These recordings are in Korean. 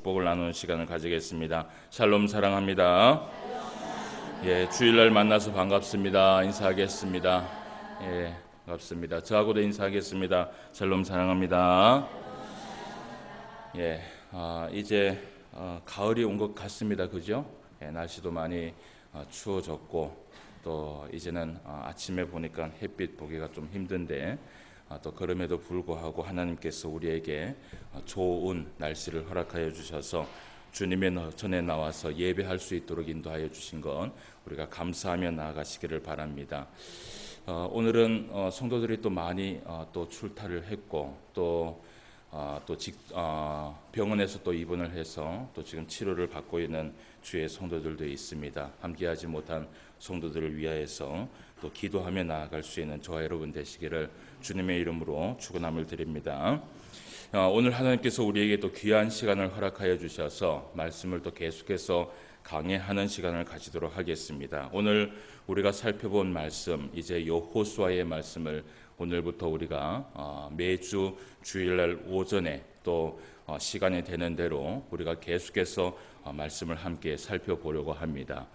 축복을 나누는 시간을 가지겠습니다. 샬롬 사랑합니다. 예, 주일날 만나서 반갑습니다. 인사하겠습니다. 예, 반갑습니다. 저하고도 인사하겠습니다. 샬롬 사랑합니다. 예, 이제 가을이 온 것 같습니다. 그죠? 예, 날씨도 많이 추워졌고 또 이제는 아침에 보니까 햇빛 보기가 좀 힘든데 또 그럼에도 불구하고 하나님께서 우리에게 좋은 날씨를 허락하여 주셔서 주님의 전에 나와서 예배할 수 있도록 인도하여 주신 건 우리가 감사하며 나아가시기를 바랍니다. 오늘은 성도들이 또 많이 또 출타를 했고 또 병원에서 또 입원을 해서 또 지금 치료를 받고 있는 주의 성도들도 있습니다. 함께하지 못한 성도들을 위하여서 또 기도하며 나아갈 수 있는 저와 여러분 되시기를 주님의 이름으로 축원함을 드립니다. 오늘 하나님께서 우리에게 또 귀한 시간을 허락하여 주셔서 말씀을 또 계속해서 강해하는 시간을 가지도록 하겠습니다. 오늘 우리가 살펴본 말씀, 이제 여호수아의 말씀을 오늘부터 우리가 매주 주일날 오전에 또 시간이 되는 대로 우리가 계속해서 말씀을 함께 살펴보려고 합니다.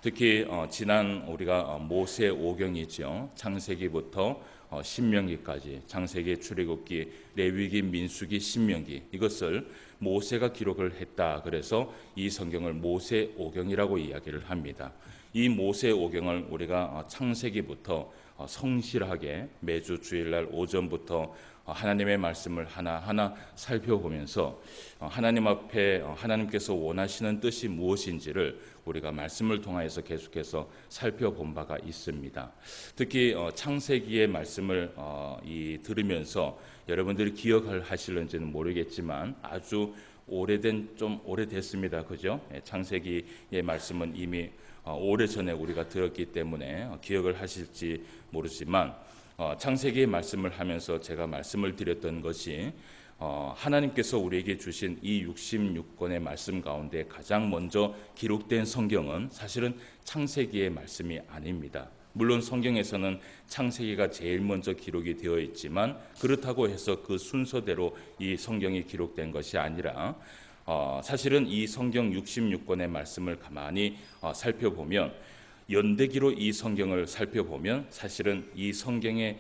특히 지난 우리가 모세 오경이죠. 창세기부터 신명기까지, 창세기, 출애굽기, 레위기, 민수기, 신명기, 이것을 모세가 기록을 했다. 그래서 이 성경을 모세 오경이라고 이야기를 합니다. 이 모세 오경을 우리가 창세기부터 성실하게 매주 주일날 오전부터 하나님의 말씀을 하나하나 살펴보면서 하나님 앞에 하나님께서 원하시는 뜻이 무엇인지를 우리가 말씀을 통하여서 계속해서 살펴본 바가 있습니다. 특히 창세기의 말씀을 들으면서 여러분들이 기억하실는지는 모르겠지만 아주 좀 오래됐습니다. 그죠? 창세기의 말씀은 이미 오래전에 우리가 들었기 때문에 기억을 하실지 모르지만 창세기의 말씀을 하면서 제가 말씀을 드렸던 것이 하나님께서 우리에게 주신 이 66권의 말씀 가운데 가장 먼저 기록된 성경은 사실은 창세기의 말씀이 아닙니다. 물론 성경에서는 창세기가 제일 먼저 기록이 되어 있지만 그렇다고 해서 그 순서대로 이 성경이 기록된 것이 아니라 사실은 이 성경 66권의 말씀을 가만히 살펴보면 연대기로 이 성경을 살펴보면 사실은 이 성경의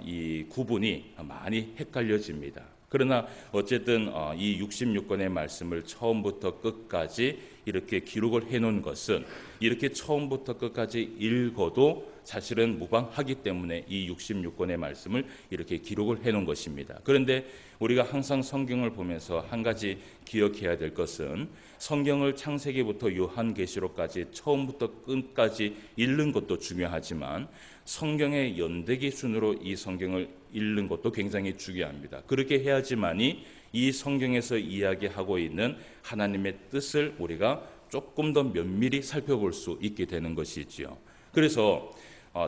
이 구분이 많이 헷갈려집니다. 그러나 어쨌든 이 66권의 말씀을 처음부터 끝까지 이렇게 기록을 해놓은 것은 이렇게 처음부터 끝까지 읽어도 사실은 무방하기 때문에 이 66권의 말씀을 이렇게 기록을 해놓은 것입니다. 그런데 우리가 항상 성경을 보면서 한 가지 기억해야 될 것은 성경을 창세기부터 요한계시록까지 처음부터 끝까지 읽는 것도 중요하지만 성경의 연대기 순으로 이 성경을 읽는 것도 굉장히 중요합니다. 그렇게 해야지만이 이 성경에서 이야기하고 있는 하나님의 뜻을 우리가 조금 더 면밀히 살펴볼 수 있게 되는 것이지요. 그래서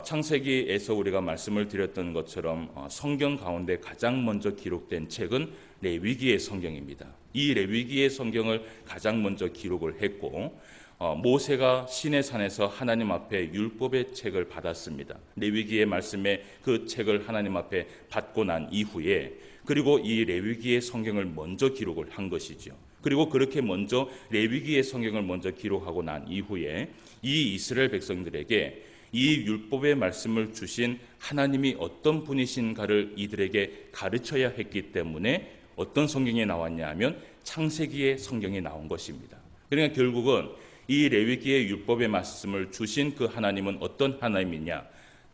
창세기에서 우리가 말씀을 드렸던 것처럼 성경 가운데 가장 먼저 기록된 책은 레위기의 성경입니다. 이 레위기의 성경을 가장 먼저 기록을 했고 모세가 시내산에서 하나님 앞에 율법의 책을 받았습니다. 레위기의 말씀에 그 책을 하나님 앞에 받고 난 이후에 그리고 이 레위기의 성경을 먼저 기록을 한 것이죠. 그리고 그렇게 먼저 레위기의 성경을 먼저 기록하고 난 이후에 이 이스라엘 백성들에게 이 율법의 말씀을 주신 하나님이 어떤 분이신가를 이들에게 가르쳐야 했기 때문에 어떤 성경이 나왔냐 하면 창세기의 성경이 나온 것입니다. 그러니까 결국은 이 레위기의 율법의 말씀을 주신 그 하나님은 어떤 하나님이냐?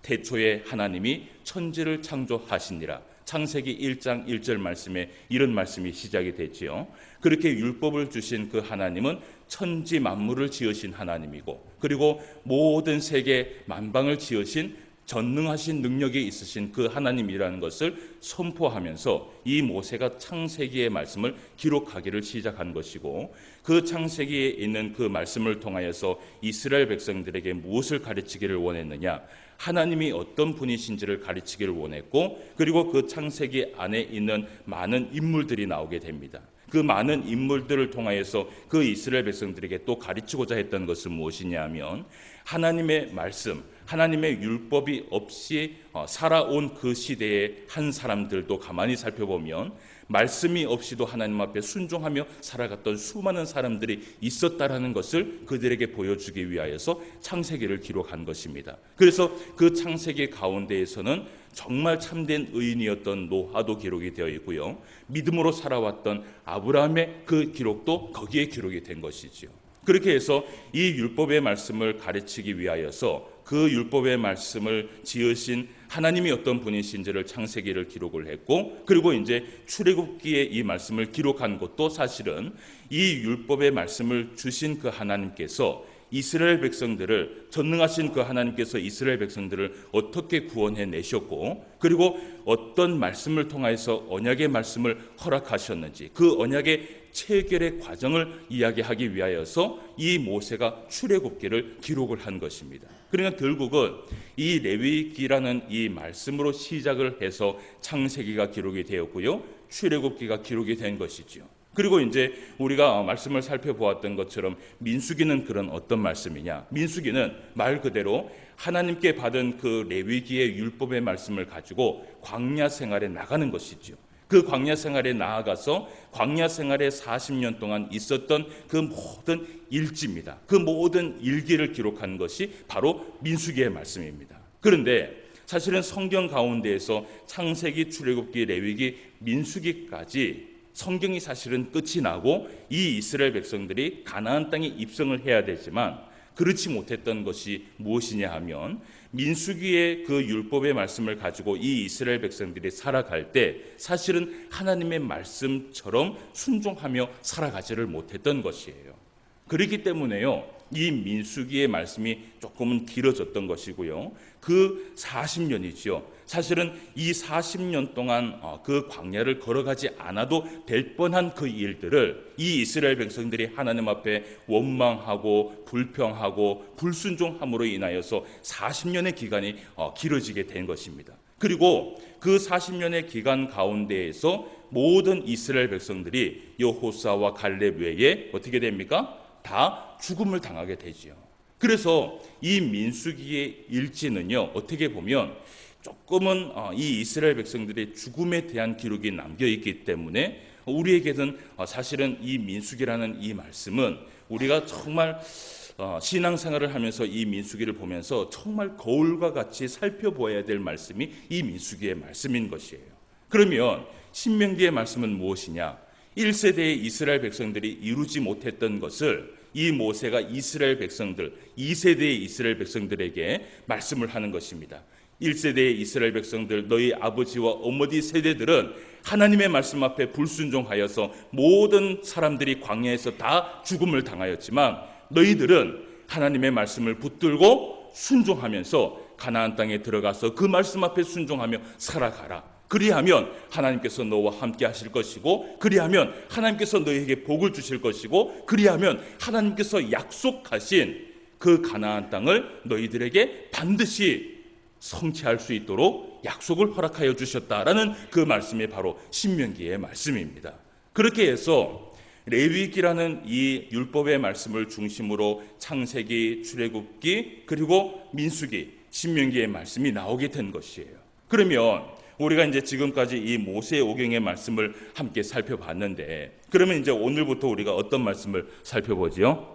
태초에 하나님이 천지를 창조하시니라. 창세기 1장 1절 말씀에 이런 말씀이 시작이 됐지요. 그렇게 율법을 주신 그 하나님은 천지 만물을 지으신 하나님이고 그리고 모든 세계 만방을 지으신 전능하신 능력이 있으신 그 하나님이라는 것을 선포하면서 이 모세가 창세기의 말씀을 기록하기를 시작한 것이고 그 창세기에 있는 그 말씀을 통하여서 이스라엘 백성들에게 무엇을 가르치기를 원했느냐? 하나님이 어떤 분이신지를 가르치기를 원했고 그리고 그 창세기 안에 있는 많은 인물들이 나오게 됩니다. 그 많은 인물들을 통하여서 그 이스라엘 백성들에게 또 가르치고자 했던 것은 무엇이냐 하면 하나님의 말씀, 하나님의 율법이 없이 살아온 그 시대의 한 사람들도 가만히 살펴보면 말씀이 없이도 하나님 앞에 순종하며 살아갔던 수많은 사람들이 있었다라는 것을 그들에게 보여주기 위하여서 창세기를 기록한 것입니다. 그래서 그 창세기 가운데에서는 정말 참된 의인이었던 노아도 기록이 되어 있고요, 믿음으로 살아왔던 아브라함의 그 기록도 거기에 기록이 된 것이지요. 그렇게 해서 이 율법의 말씀을 가르치기 위하여서 그 율법의 말씀을 지으신 하나님이 어떤 분이신지를 창세기를 기록을 했고, 그리고 이제 출애굽기에 이 말씀을 기록한 것도 사실은 이 율법의 말씀을 주신 그 하나님께서 이스라엘 백성들을, 전능하신 그 하나님께서 이스라엘 백성들을 어떻게 구원해 내셨고, 그리고 어떤 말씀을 통하여서 언약의 말씀을 허락하셨는지, 그 언약의 체결의 과정을 이야기하기 위하여서 이 모세가 출애굽기를 기록을 한 것입니다. 그러니까 결국은 이 레위기라는 이 말씀으로 시작을 해서 창세기가 기록이 되었고요, 출애굽기가 기록이 된 것이지요. 그리고 이제 우리가 말씀을 살펴보았던 것처럼 민수기는 그런 어떤 말씀이냐? 민수기는 말 그대로 하나님께 받은 그 레위기의 율법의 말씀을 가지고 광야 생활에 나가는 것이죠. 그 광야 생활에 나아가서 광야 생활에 40년 동안 있었던 그 모든 일지입니다. 그 모든 일기를 기록한 것이 바로 민수기의 말씀입니다. 그런데 사실은 성경 가운데에서 창세기, 출애굽기, 레위기, 민수기까지 성경이 사실은 끝이 나고 이 이스라엘 백성들이 가나안 땅에 입성을 해야 되지만 그렇지 못했던 것이 무엇이냐 하면, 민수기의 그 율법의 말씀을 가지고 이 이스라엘 백성들이 살아갈 때 사실은 하나님의 말씀처럼 순종하며 살아가지를 못했던 것이에요. 그렇기 때문에요, 이 민수기의 말씀이 조금은 길어졌던 것이고요, 그 40년이지요. 사실은 이 40년 동안 그 광야를 걸어가지 않아도 될 뻔한 그 일들을 이 이스라엘 백성들이 하나님 앞에 원망하고 불평하고 불순종함으로 인하여서 40년의 기간이 길어지게 된 것입니다. 그리고 그 40년의 기간 가운데에서 모든 이스라엘 백성들이 여호수아와 갈렙 외에 어떻게 됩니까? 다 죽음을 당하게 되지요. 그래서 이 민수기의 일지는요, 어떻게 보면 조금은 이 이스라엘 백성들의 죽음에 대한 기록이 남겨 있기 때문에 우리에게는 사실은 이 민수기라는 이 말씀은 우리가 정말 신앙생활을 하면서 이 민수기를 보면서 정말 거울과 같이 살펴보아야 될 말씀이 이 민수기의 말씀인 것이에요. 그러면 신명기의 말씀은 무엇이냐? 1세대의 이스라엘 백성들이 이루지 못했던 것을 이 모세가 이스라엘 백성들, 2세대의 이스라엘 백성들에게 말씀을 하는 것입니다. 1세대의 이스라엘 백성들, 너희 아버지와 어머니 세대들은 하나님의 말씀 앞에 불순종하여서 모든 사람들이 광야에서 다 죽음을 당하였지만 너희들은 하나님의 말씀을 붙들고 순종하면서 가나안 땅에 들어가서 그 말씀 앞에 순종하며 살아가라. 그리하면 하나님께서 너와 함께 하실 것이고, 그리하면 하나님께서 너희에게 복을 주실 것이고, 그리하면 하나님께서 약속하신 그 가나안 땅을 너희들에게 반드시 성취할 수 있도록 약속을 허락하여 주셨다라는 그 말씀이 바로 신명기의 말씀입니다. 그렇게 해서 레위기라는 이 율법의 말씀을 중심으로 창세기, 출애굽기, 그리고 민수기, 신명기의 말씀이 나오게 된 것이에요. 그러면 우리가 이제 지금까지 이 모세 오경의 말씀을 함께 살펴봤는데, 그러면 이제 오늘부터 우리가 어떤 말씀을 살펴보지요?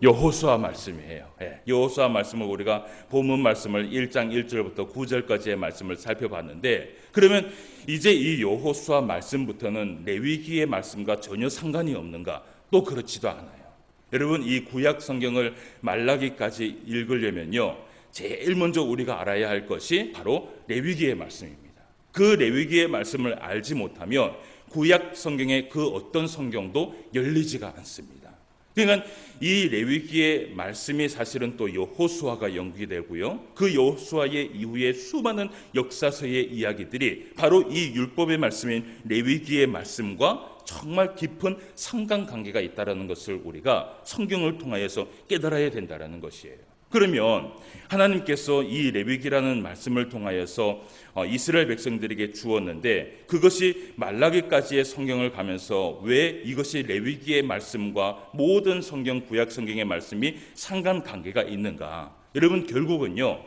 여호수아 말씀이에요. 여호수아 말씀을 우리가 본문 말씀을 1장 1절부터 9절까지의 말씀을 살펴봤는데, 그러면 이제 이 여호수아 말씀부터는 레위기의 말씀과 전혀 상관이 없는가? 또 그렇지도 않아요. 여러분, 이 구약 성경을 말라기까지 읽으려면요, 제일 먼저 우리가 알아야 할 것이 바로 레위기의 말씀입니다. 그 레위기의 말씀을 알지 못하면 구약 성경의 그 어떤 성경도 열리지가 않습니다. 그러니까 이 레위기의 말씀이 사실은 또 여호수아가 연기되고요, 그 여호수아의 이후에 수많은 역사서의 이야기들이 바로 이 율법의 말씀인 레위기의 말씀과 정말 깊은 상관관계가 있다는 것을 우리가 성경을 통하여서 깨달아야 된다는 것이에요. 그러면 하나님께서 이 레위기라는 말씀을 통하여서 이스라엘 백성들에게 주었는데, 그것이 말라기까지의 성경을 가면서 왜 이것이 레위기의 말씀과 모든 성경, 구약 성경의 말씀이 상관관계가 있는가? 여러분, 결국은요,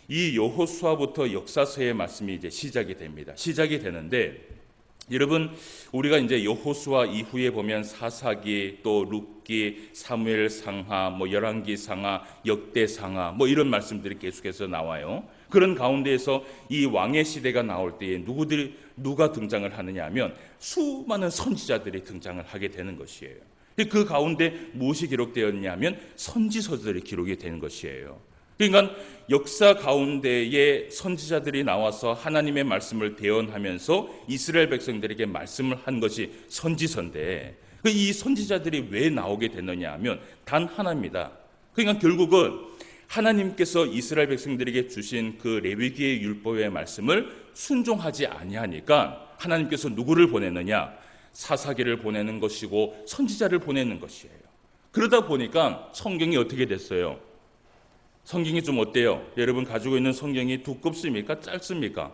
이 여호수아부터 역사서의 말씀이 이제 시작이 됩니다. 시작이 되는데, 여러분, 우리가 이제 여호수아 이후에 보면 사사기, 또 룻기, 사무엘 상하, 열왕기 상하, 역대 상하, 이런 말씀들이 계속해서 나와요. 그런 가운데에서 이 왕의 시대가 나올 때에 누가 등장을 하느냐 하면 수많은 선지자들이 등장을 하게 되는 것이에요. 그 가운데 무엇이 기록되었냐면 선지서들이 기록이 되는 것이에요. 그러니까 역사 가운데에 선지자들이 나와서 하나님의 말씀을 대언하면서 이스라엘 백성들에게 말씀을 한 것이 선지서인데, 이 선지자들이 왜 나오게 됐느냐 하면 단 하나입니다. 그러니까 결국은 하나님께서 이스라엘 백성들에게 주신 그 레위기의 율법의 말씀을 순종하지 아니하니까 하나님께서 누구를 보내느냐? 사사기를 보내는 것이고 선지자를 보내는 것이에요. 그러다 보니까 성경이 어떻게 됐어요? 성경이 좀 어때요? 여러분 가지고 있는 성경이 두껍습니까? 짧습니까?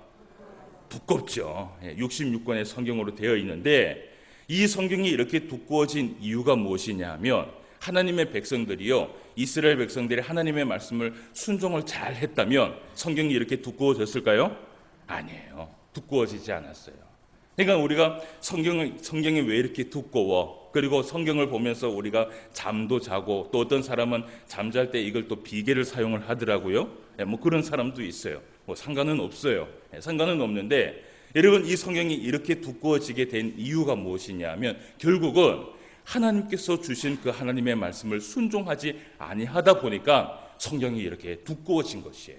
두껍죠. 66권의 성경으로 되어 있는데, 이 성경이 이렇게 두꺼워진 이유가 무엇이냐 하면 하나님의 백성들이요, 이스라엘 백성들이 하나님의 말씀을 순종을 잘 했다면 성경이 이렇게 두꺼워졌을까요? 아니에요. 두꺼워지지 않았어요. 그러니까 우리가 성경이 왜 이렇게 두꺼워? 그리고 성경을 보면서 우리가 잠도 자고, 또 어떤 사람은 잠잘 때 이걸 또 비계를 사용을 하더라고요. 그런 사람도 있어요. 상관은 없어요. 상관은 없는데, 여러분 이 성경이 이렇게 두꺼워지게 된 이유가 무엇이냐면 결국은 하나님께서 주신 그 하나님의 말씀을 순종하지 아니하다 보니까 성경이 이렇게 두꺼워진 것이에요.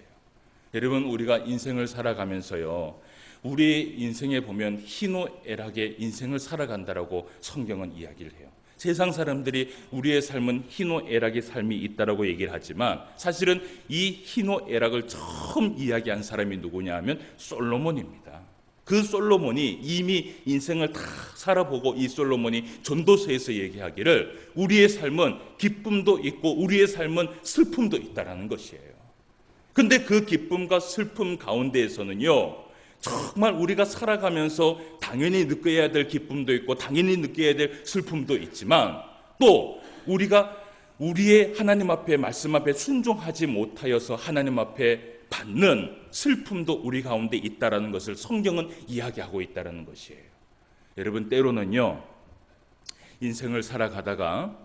여러분 우리가 인생을 살아가면서요, 우리 인생에 보면 희노애락의 인생을 살아간다라고 성경은 이야기를 해요. 세상 사람들이 우리의 삶은 희노애락의 삶이 있다라고 얘기를 하지만 사실은 이 희노애락을 처음 이야기한 사람이 누구냐 하면 솔로몬입니다. 그 솔로몬이 이미 인생을 다 살아보고 이 솔로몬이 전도서에서 얘기하기를 우리의 삶은 기쁨도 있고 우리의 삶은 슬픔도 있다라는 것이에요. 근데 그 기쁨과 슬픔 가운데에서는요, 정말 우리가 살아가면서 당연히 느껴야 될 기쁨도 있고 당연히 느껴야 될 슬픔도 있지만, 또 우리가 우리의 하나님 앞에 말씀 앞에 순종하지 못하여서 하나님 앞에 받는 슬픔도 우리 가운데 있다라는 것을 성경은 이야기하고 있다라는 것이에요. 여러분 때로는요, 인생을 살아가다가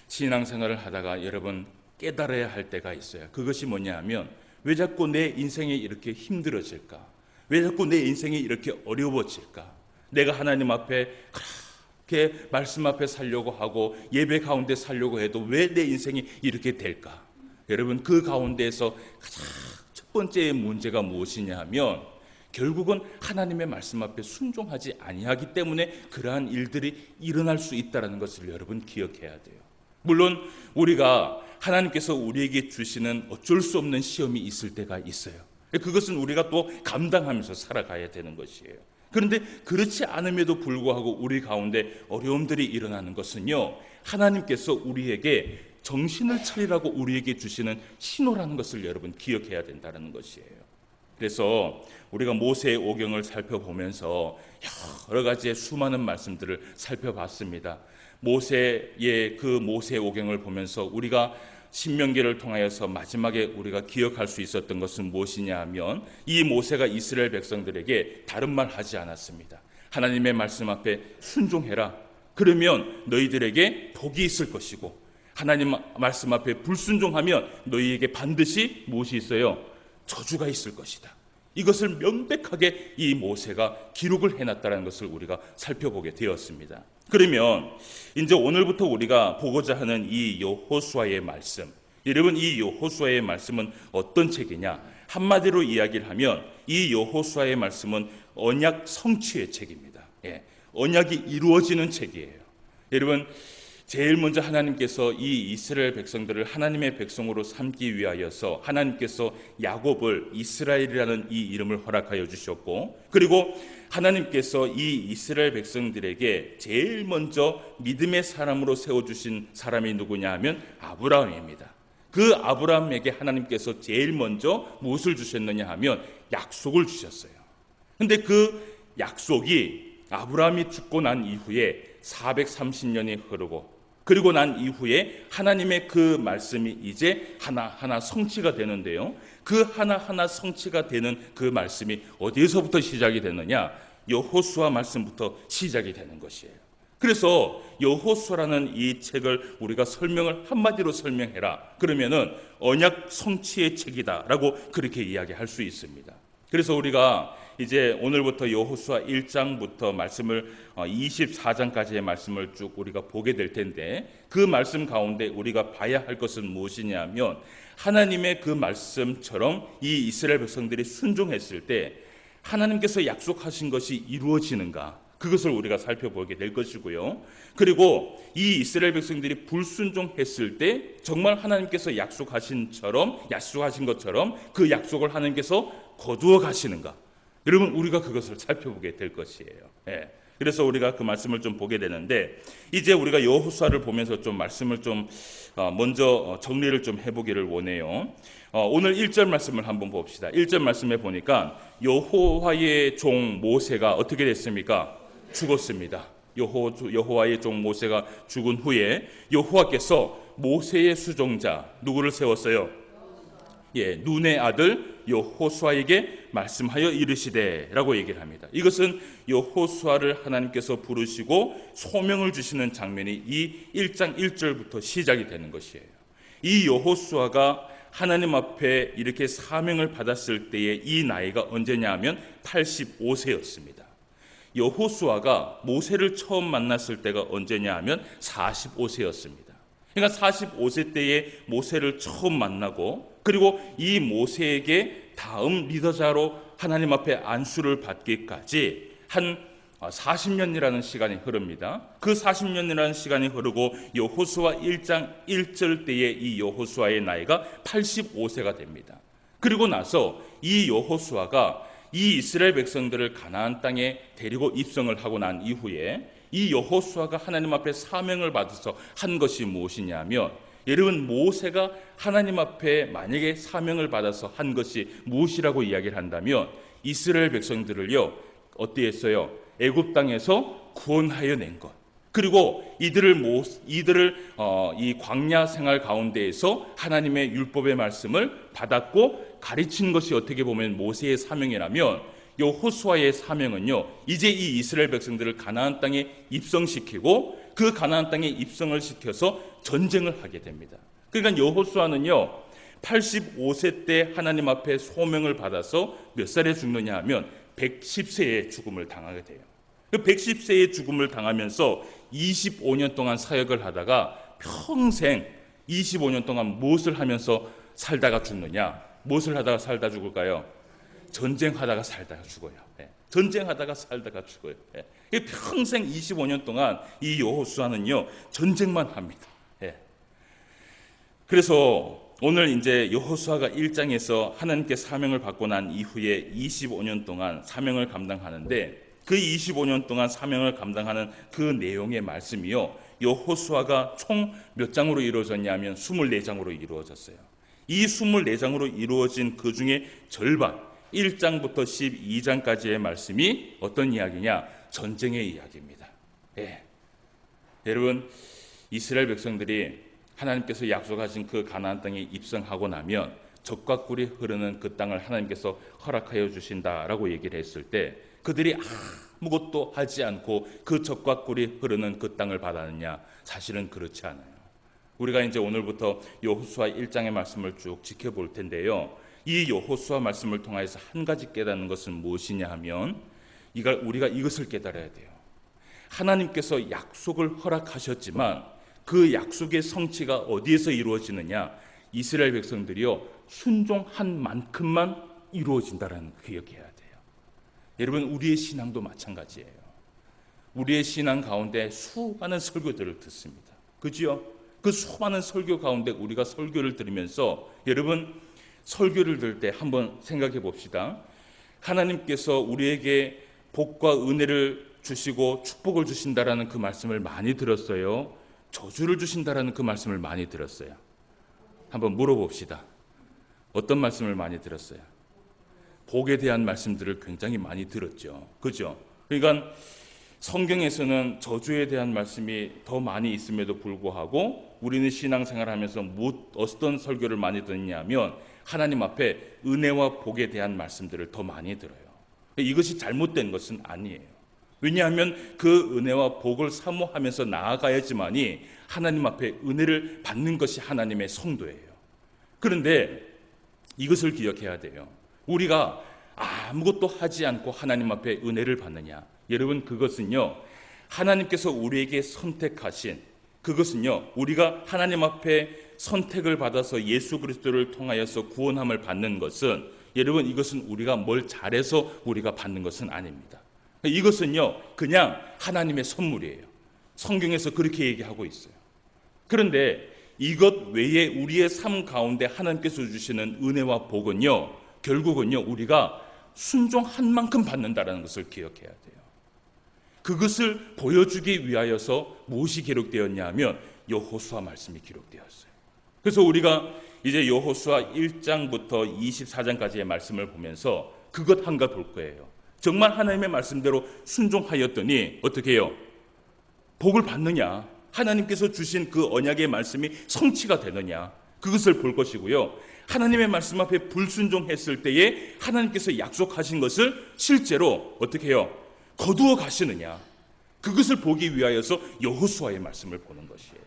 신앙생활을 하다가 여러분 깨달아야 할 때가 있어요. 그것이 뭐냐 하면 왜 자꾸 내 인생이 이렇게 힘들어질까? 왜 자꾸 내 인생이 이렇게 어려워질까? 내가 하나님 앞에 그렇게 말씀 앞에 살려고 하고 예배 가운데 살려고 해도 왜 내 인생이 이렇게 될까? 여러분 그 가운데에서 가장 첫 번째 문제가 무엇이냐 하면 결국은 하나님의 말씀 앞에 순종하지 아니하기 때문에 그러한 일들이 일어날 수 있다는 것을 여러분 기억해야 돼요. 물론 우리가 하나님께서 우리에게 주시는 어쩔 수 없는 시험이 있을 때가 있어요. 그것은 우리가 또 감당하면서 살아가야 되는 것이에요. 그런데 그렇지 않음에도 불구하고 우리 가운데 어려움들이 일어나는 것은요, 하나님께서 우리에게 정신을 차리라고 우리에게 주시는 신호라는 것을 여러분 기억해야 된다는 것이에요. 그래서 우리가 모세의 오경을 살펴보면서 여러 가지의 수많은 말씀들을 살펴봤습니다. 모세의 오경을 보면서 우리가 신명기를 통하여서 마지막에 우리가 기억할 수 있었던 것은 무엇이냐 하면 이 모세가 이스라엘 백성들에게 다른 말 하지 않았습니다. 하나님의 말씀 앞에 순종해라. 그러면 너희들에게 복이 있을 것이고 하나님 말씀 앞에 불순종하면 너희에게 반드시 무엇이 있어요? 저주가 있을 것이다. 이것을 명백하게 이 모세가 기록을 해놨다는 것을 우리가 살펴보게 되었습니다. 그러면 이제 오늘부터 우리가 보고자 하는 이 여호수아의 말씀, 여러분 이 여호수아의 말씀은 어떤 책이냐? 한마디로 이야기를 하면 이 여호수아의 말씀은 언약 성취의 책입니다. 언약이 이루어지는 책이에요. 여러분 제일 먼저 하나님께서 이 이스라엘 백성들을 하나님의 백성으로 삼기 위하여서 하나님께서 야곱을 이스라엘이라는 이 이름을 허락하여 주셨고, 그리고 하나님께서 이 이스라엘 백성들에게 제일 먼저 믿음의 사람으로 세워주신 사람이 누구냐 하면 아브라함입니다. 그 아브라함에게 하나님께서 제일 먼저 무엇을 주셨느냐 하면 약속을 주셨어요. 근데 그 약속이 아브라함이 죽고 난 이후에 430년이 흐르고, 그리고 난 이후에 하나님의 그 말씀이 이제 하나하나 성취가 되는데요, 그 하나하나 성취가 되는 그 말씀이 어디에서부터 시작이 되느냐? 여호수아 말씀부터 시작이 되는 것이에요. 그래서 여호수아라는 이 책을 우리가 설명을 한마디로 설명해라 그러면은 언약 성취의 책이다라고 그렇게 이야기할 수 있습니다. 그래서 우리가 이제 오늘부터 여호수아 1장부터 말씀을 24장까지의 말씀을 쭉 우리가 보게 될 텐데, 그 말씀 가운데 우리가 봐야 할 것은 무엇이냐면 하나님의 그 말씀처럼 이 이스라엘 백성들이 순종했을 때 하나님께서 약속하신 것이 이루어지는가, 그것을 우리가 살펴보게 될 것이고요. 그리고 이 이스라엘 백성들이 불순종했을 때 정말 하나님께서 약속하신 것처럼 그 약속을 하나님께서 거두어 가시는가, 여러분 우리가 그것을 살펴보게 될 것이에요. 그래서 우리가 그 말씀을 좀 보게 되는데, 이제 우리가 여호수아를 보면서 좀 말씀을 좀 먼저 정리를 좀 해보기를 원해요. 오늘 1절 말씀을 한번 봅시다. 1절 말씀에 보니까 여호와의 종 모세가 어떻게 됐습니까? 죽었습니다. 여호와의 종 모세가 죽은 후에 여호와께서 모세의 수종자 누구를 세웠어요? 눈의 아들 여호수아에게 말씀하여 이르시되라고 얘기를 합니다. 이것은 여호수아를 하나님께서 부르시고 소명을 주시는 장면이 이 1장 1절부터 시작이 되는 것이에요. 이 여호수아가 하나님 앞에 이렇게 사명을 받았을 때의 이 나이가 언제냐 하면 85세였습니다. 여호수아가 모세를 처음 만났을 때가 언제냐 하면 45세였습니다. 그러니까 45세 때에 모세를 처음 만나고, 그리고 이 모세에게 다음 리더자로 하나님 앞에 안수를 받기까지 한 40년이라는 시간이 흐릅니다. 그 40년이라는 시간이 흐르고 여호수아 1장 1절 때에 이 여호수아의 나이가 85세가 됩니다. 그리고 나서 이 여호수아가 이 이스라엘 백성들을 가나안 땅에 데리고 입성을 하고 난 이후에 이 여호수아가 하나님 앞에 사명을 받아서 한 것이 무엇이냐면, 여러분 모세가 하나님 앞에 만약에 사명을 받아서 한 것이 무엇이라고 이야기를 한다면 이스라엘 백성들을요 어떻게 했어요? 애굽 땅에서 구원하여 낸 것, 그리고 이들을 이 광야 생활 가운데에서 하나님의 율법의 말씀을 받았고 가르친 것이 어떻게 보면 모세의 사명이라면, 여호수아의 사명은요 이제 이 이스라엘 백성들을 가나안 땅에 입성시키고 그 가나안 땅에 입성을 시켜서 전쟁을 하게 됩니다. 그러니까 여호수아는요 85세 때 하나님 앞에 소명을 받아서 몇 살에 죽느냐 하면 110세의 죽음을 당하게 돼요. 110세의 죽음을 당하면서 25년 동안 사역을 하다가 평생 25년 동안 무엇을 하면서 살다가 죽느냐, 무엇을 하다가 살다 죽을까요? 전쟁하다가 살다가 죽어요. 전쟁하다가 살다가 죽어요. 평생 25년 동안 이 여호수아는요 전쟁만 합니다. 그래서 오늘 이제 여호수아가 1장에서 하나님께 사명을 받고 난 이후에 25년 동안 사명을 감당하는데, 그 25년 동안 사명을 감당하는 그 내용의 말씀이요 여호수아가 총 몇 장으로 이루어졌냐면 24장으로 이루어졌어요. 이 24장으로 이루어진 그 중에 절반 1장부터 12장까지의 말씀이 어떤 이야기냐? 전쟁의 이야기입니다. 여러분 이스라엘 백성들이 하나님께서 약속하신 그 가나안 땅에 입성하고 나면 적과 꿀이 흐르는 그 땅을 하나님께서 허락하여 주신다라고 얘기를 했을 때 그들이 아무것도 하지 않고 그 적과 꿀이 흐르는 그 땅을 받았느냐? 사실은 그렇지 않아요. 우리가 이제 오늘부터 여호수아 1장의 말씀을 쭉 지켜볼 텐데요, 이 여호수아 말씀을 통해서 한 가지 깨닫는 것은 무엇이냐 하면 우리가 이것을 깨달아야 돼요. 하나님께서 약속을 허락하셨지만 그 약속의 성취가 어디에서 이루어지느냐? 이스라엘 백성들이요 순종한 만큼만 이루어진다라는 거 기억해야 돼요. 여러분 우리의 신앙도 마찬가지예요. 우리의 신앙 가운데 수많은 설교들을 듣습니다. 그죠? 그 수많은 설교 가운데 우리가 설교를 들으면서 여러분 설교를 들을 때 한번 생각해 봅시다. 하나님께서 우리에게 복과 은혜를 주시고 축복을 주신다라는 그 말씀을 많이 들었어요? 저주를 주신다라는 그 말씀을 많이 들었어요? 한번 물어봅시다. 어떤 말씀을 많이 들었어요? 복에 대한 말씀들을 굉장히 많이 들었죠. 그죠? 그러니까 성경에서는 저주에 대한 말씀이 더 많이 있음에도 불구하고 우리는 신앙생활하면서 어떤 설교를 많이 듣냐면 하나님 앞에 은혜와 복에 대한 말씀들을 더 많이 들어요. 이것이 잘못된 것은 아니에요. 왜냐하면 그 은혜와 복을 사모하면서 나아가야지만이 하나님 앞에 은혜를 받는 것이 하나님의 성도예요. 그런데 이것을 기억해야 돼요. 우리가 아무것도 하지 않고 하나님 앞에 은혜를 받느냐? 여러분, 그것은요, 하나님께서 우리에게 선택하신, 그것은요, 우리가 하나님 앞에 선택을 받아서 예수 그리스도를 통하여서 구원함을 받는 것은, 여러분, 이것은 우리가 뭘 잘해서 우리가 받는 것은 아닙니다. 이것은요, 그냥 하나님의 선물이에요. 성경에서 그렇게 얘기하고 있어요. 그런데 이것 외에 우리의 삶 가운데 하나님께서 주시는 은혜와 복은요, 결국은요, 우리가 순종한 만큼 받는다는 것을 기억해야 돼요. 그것을 보여주기 위하여서 무엇이 기록되었냐 하면 여호수아 말씀이 기록되었어요. 그래서 우리가 이제 여호수아 1장부터 24장까지의 말씀을 보면서 그것 한가 볼 거예요. 정말 하나님의 말씀대로 순종하였더니 어떻게 해요? 복을 받느냐? 하나님께서 주신 그 언약의 말씀이 성취가 되느냐? 그것을 볼 것이고요. 하나님의 말씀 앞에 불순종했을 때에 하나님께서 약속하신 것을 실제로 어떻게 해요? 거두어 가시느냐? 그것을 보기 위하여서 여호수아의 말씀을 보는 것이에요.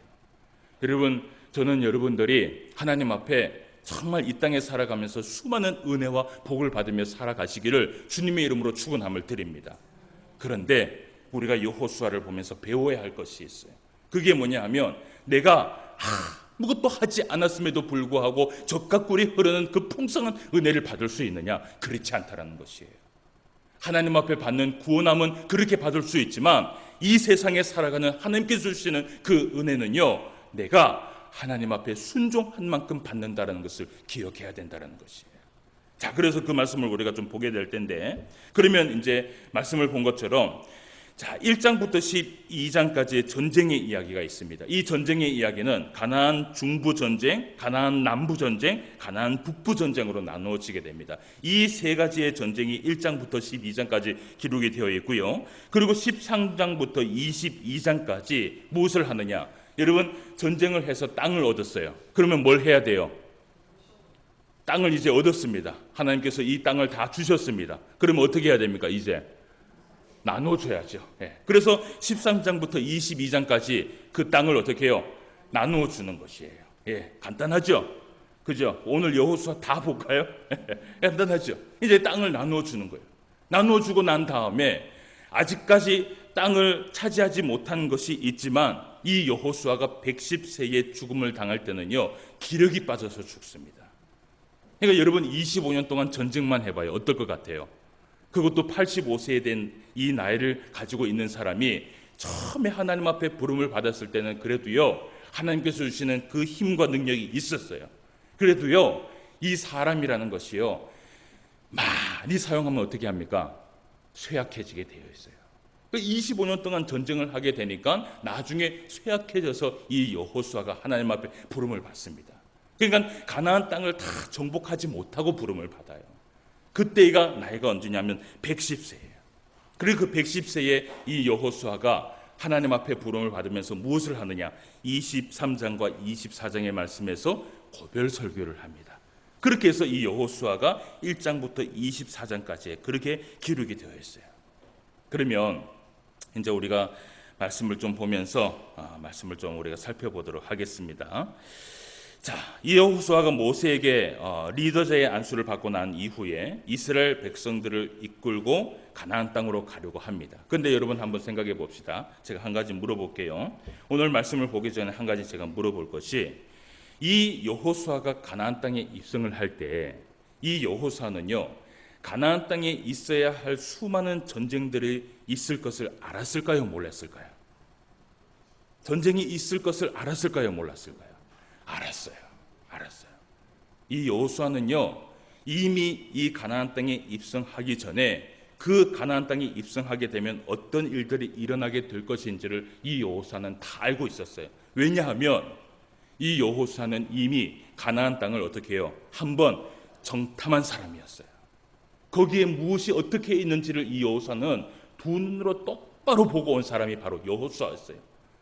여러분, 저는 여러분들이 하나님 앞에 정말 이 땅에 살아가면서 수많은 은혜와 복을 받으며 살아가시기를 주님의 이름으로 축원함을 드립니다. 그런데 우리가 여호수아를 보면서 배워야 할 것이 있어요. 그게 뭐냐 하면 내가 아무것도 하지 않았음에도 불구하고 젖과 꿀이 흐르는 그 풍성한 은혜를 받을 수 있느냐? 그렇지 않다라는 것이에요. 하나님 앞에 받는 구원함은 그렇게 받을 수 있지만 이 세상에 살아가는 하나님께서 주시는 그 은혜는요, 내가 하나님 앞에 순종한 만큼 받는다는 것을 기억해야 된다는 것이에요. 자, 그래서 그 말씀을 우리가 좀 보게 될 텐데, 그러면 이제 말씀을 본 것처럼 자, 1장부터 12장까지의 전쟁의 이야기가 있습니다. 이 전쟁의 이야기는 가나안 중부 전쟁, 가나안 남부 전쟁, 가나안 북부 전쟁으로 나누어지게 됩니다. 이 세 가지의 전쟁이 1장부터 12장까지 기록이 되어 있고요. 그리고 13장부터 22장까지 무엇을 하느냐? 여러분, 전쟁을 해서 땅을 얻었어요. 그러면 뭘 해야 돼요? 땅을 이제 얻었습니다. 하나님께서 이 땅을 다 주셨습니다. 그러면 어떻게 해야 됩니까? 이제 나눠줘야죠. 그래서 13장부터 22장까지 그 땅을 어떻게 해요? 나누어 주는 것이에요. 간단하죠? 그죠? 오늘 여호수아 다 볼까요? 간단하죠? 이제 땅을 나누어 주는 거예요. 나누어 주고 난 다음에 아직까지 땅을 차지하지 못한 것이 있지만 이 여호수아가 110세에 죽음을 당할 때는요, 기력이 빠져서 죽습니다. 그러니까 여러분 25년 동안 전쟁만 해봐요. 어떨 것 같아요? 그것도 85세에 된 이 나이를 가지고 있는 사람이 처음에 하나님 앞에 부름을 받았을 때는 그래도요, 하나님께서 주시는 그 힘과 능력이 있었어요. 그래도요, 이 사람이라는 것이요, 많이 사용하면 어떻게 합니까? 쇠약해지게 되어 있어요. 25년 동안 전쟁을 하게 되니까 나중에 쇠약해져서 이 여호수아가 하나님 앞에 부름을 받습니다. 그러니까 가나안 땅을 다 정복하지 못하고 부름을 받아요. 그때가 나이가 언제냐면 110세예요. 그리고 그 110세에 이 여호수아가 하나님 앞에 부름을 받으면서 무엇을 하느냐? 23장과 24장의 말씀에서 고별 설교를 합니다. 그렇게 해서 이 여호수아가 1장부터 24장까지 그렇게 기록이 되어 있어요. 그러면 이제 우리가 말씀을 좀 보면서 말씀을 좀 우리가 살펴보도록 하겠습니다. 자, 이 여호수아가 모세에게 리더자의 안수를 받고 난 이후에 이스라엘 백성들을 이끌고 가나안 땅으로 가려고 합니다. 그런데 여러분 한번 생각해 봅시다. 제가 한 가지 물어볼게요. 오늘 말씀을 보기 전에 한 가지 제가 물어볼 것이, 이 여호수아가 가나안 땅에 입성을 할 때 이 여호수아는요, 가나안 땅에 있어야 할 수많은 전쟁들이 있을 것을 알았을까요? 몰랐을까요? 전쟁이 있을 것을 알았을까요? 몰랐을까요? 알았어요. 이 여호수아는요, 이미 이 가나안 땅에 입성하기 전에 그 가나안 땅에 입성하게 되면 어떤 일들이 일어나게 될 것인지를 이 여호수아는 다 알고 있었어요. 왜냐하면 이 여호수아는 이미 가나안 땅을 어떻게 해요? 한번 정탐한 사람이었어요. 거기에 무엇이 어떻게 있는지를 이 여호수아는 두 눈으로 똑바로 보고 온 사람이 바로 여호수아였어요.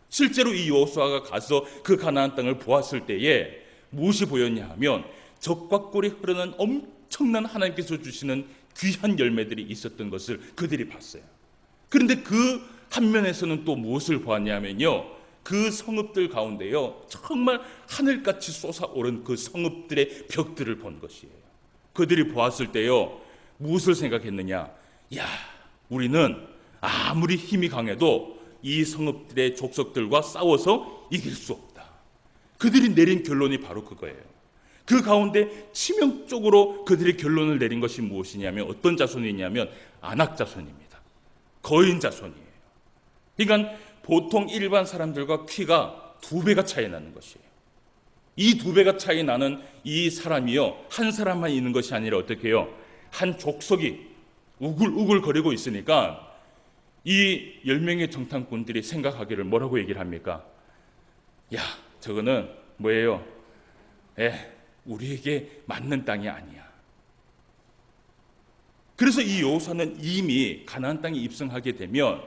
실제로 이 여호수아가 가서 그 가나안 땅을 보았을 때에 무엇이 보였냐 하면 젖과 꿀이 흐르는 엄청난 하나님께서 주시는 귀한 열매들이 있었던 것을 그들이 봤어요. 그런데 그 한 면에서는 또 무엇을 보았냐면요, 그 성읍들 가운데요 정말 하늘같이 솟아오른 그 성읍들의 벽들을 본 것이에요. 그들이 보았을 때요 무엇을 생각했느냐, 야, 우리는 아무리 힘이 강해도 이 성읍들의 족속들과 싸워서 이길 수 없다. 그들이 내린 결론이 바로 그거예요. 그 가운데 치명적으로 그들의 결론을 내린 것이 무엇이냐면, 어떤 자손이냐면 아낙 자손입니다. 거인 자손이에요. 그러니까 보통 일반 사람들과 키가 2배가 차이 나는 것이에요. 이 2배가 차이 나는 이 사람이요 한 사람만 있는 것이 아니라 어떻게 해요? 한 족속이 우글우글 거리고 있으니까 이 10명의 정탐꾼들이 생각하기를 뭐라고 얘기를 합니까? 야, 저거는 뭐예요? 우리에게 맞는 땅이 아니야. 그래서 이 여호수아는 이미 가나안 땅에 입성하게 되면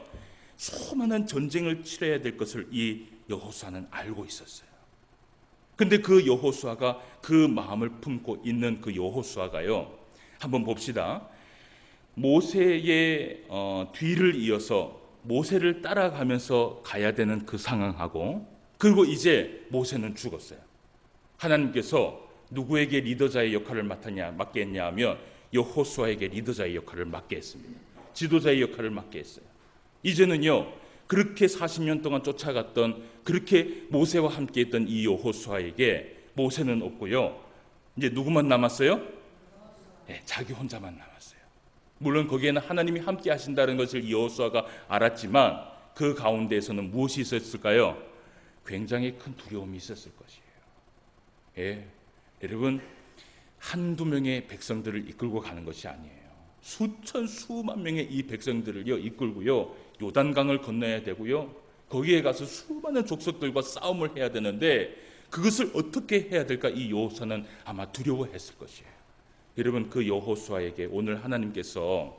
수많은 전쟁을 치러야 될 것을 이 여호수아는 알고 있었어요. 근데 그 여호수아가 그 마음을 품고 있는 그 여호수아가요, 한번 봅시다. 모세의 뒤를 이어서 모세를 따라가면서 가야 되는 그 상황하고, 그리고 이제 모세는 죽었어요. 하나님께서 누구에게 리더자의 역할을 맡겠냐 하면 여호수아에게 리더자의 역할을 맡게 했습니다. 지도자의 역할을 맡게 했어요. 이제는요 그렇게 40년 동안 쫓아갔던, 그렇게 모세와 함께 했던 이 여호수아에게 모세는 없고요, 이제 누구만 남았어요? 자기 혼자만 남았어요. 물론 거기에는 하나님이 함께 하신다는 것을 여호수아가 알았지만 그 가운데에서는 무엇이 있었을까요? 굉장히 큰 두려움이 있었을 것이에요. 여러분, 한두 명의 백성들을 이끌고 가는 것이 아니에요. 수천 수만 명의 이 백성들을요 이끌고요 요단강을 건너야 되고요, 거기에 가서 수많은 족속들과 싸움을 해야 되는데 그것을 어떻게 해야 될까 이 여호수아는 아마 두려워했을 것이에요. 여러분, 그 여호수아에게 오늘 하나님께서